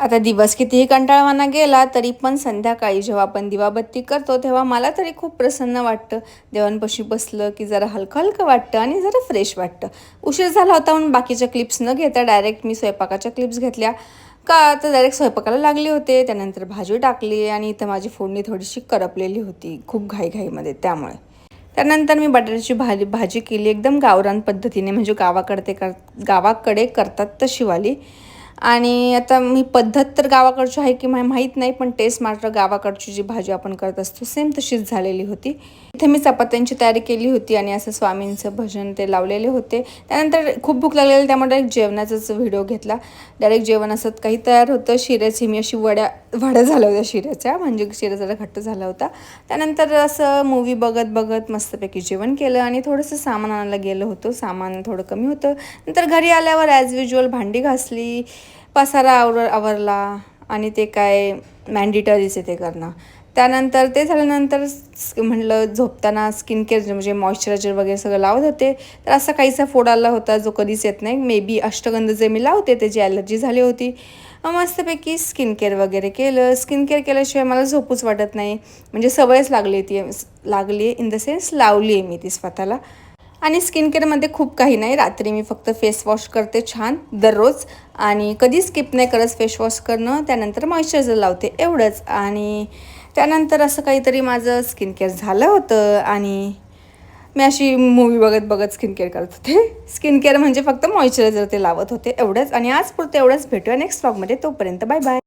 आता दिवस कितीही कंटाळवाणा गेला तरी पण संध्याकाळी जेव्हा आपण दिवाबत्ती करतो तेव्हा मला तरी खूप प्रसन्न वाटतं. देवांपाशी बसलं की जरा हलकं हलकं वाटतं आणि जरा फ्रेश वाटतं. उशीर झाला होता म्हणून बाकीच्या क्लिप्स न घेता डायरेक्ट मी स्वयंपाकाच्या क्लिप्स घेतल्या. का तर डायरेक्ट स्वयंपाकाला लागले होते. त्यानंतर भाजी टाकली आणि इथं माझी फोडणी थोडीशी करपलेली होती खूप घाईघाईमध्ये त्यामुळे. त्यानंतर मी बटाट्याची भाजी केली एकदम गावरान पद्धतीने, म्हणजे गावाकडे करतात तशीवाली. आणि आता मी पद्धत तर गावाकडची आहे की माहीत नाही, पण टेस्ट मात्र गावाकडची जी भाजी आपण करत असतो सेम तशीच झालेली होती. इथे मी चपात्यांची तयारी केली होती आणि असं स्वामींचं भजन ते लावलेले होते. त्यानंतर खूप भूक लागलेली त्यामुळे डायरेक्ट जेवणाचाच व्हिडिओ घेतला. डायरेक्ट जेवण असं काही तयार होतं. शिऱ्याची मी अशी वड्या झाल्या होत्या शिऱ्याच्या, म्हणजे शिरा जरा घट्ट झाला होता. त्यानंतर असं मूवी बघत बघत मस्तपैकी जेवण केलं आणि थोडंसं सामान आणायला गेलं होतं. सामान थोडं कमी होतं. नंतर घरी आल्यावर ॲज युज्युअल भांडी घासली, पसारा आवरला आणि ते काय मॅन्डेटरीच आहे ते करणं. त्यानंतर ते झाल्यानंतर म्हटलं झोपताना स्किन केअर म्हणजे मॉइश्चरायझर वगैरे सगळं लावत होते. तर असा काहीसा फोड आला होता जो कधीच येत नाही. मे बी अष्टगंध जे मी लावते त्याची ॲलर्जी झाली होती. मस्तपैकी स्किन केअर वगैरे केलं. स्किन केअर केल्याशिवाय मला झोपूच वाटत नाही, म्हणजे सवयच लागली इन द सेन्स लावली आहे मी ती स्वतःला. आणि स्किन केअरमध्ये खूप काही नाही. रात्री मी फक्त फेस वॉश करते छान दररोज आणि कधी स्किप नाही करत फेस वॉश करणं. त्यानंतर मॉइश्चरायझर लावते एवढंच. आणि त्यानंतर असं काहीतरी माझं स्किन केअर झालं होतं आणि मी अशी मूवी बघत बघत स्किन केअर करत होते. स्किन केअर म्हणजे फक्त मॉइश्चरायझर ते लावत होते एवढंच. आणि आज पुरतं एवढंच. भेटूया नेक्स्ट व्लॉगमध्ये. तोपर्यंत बाय बाय.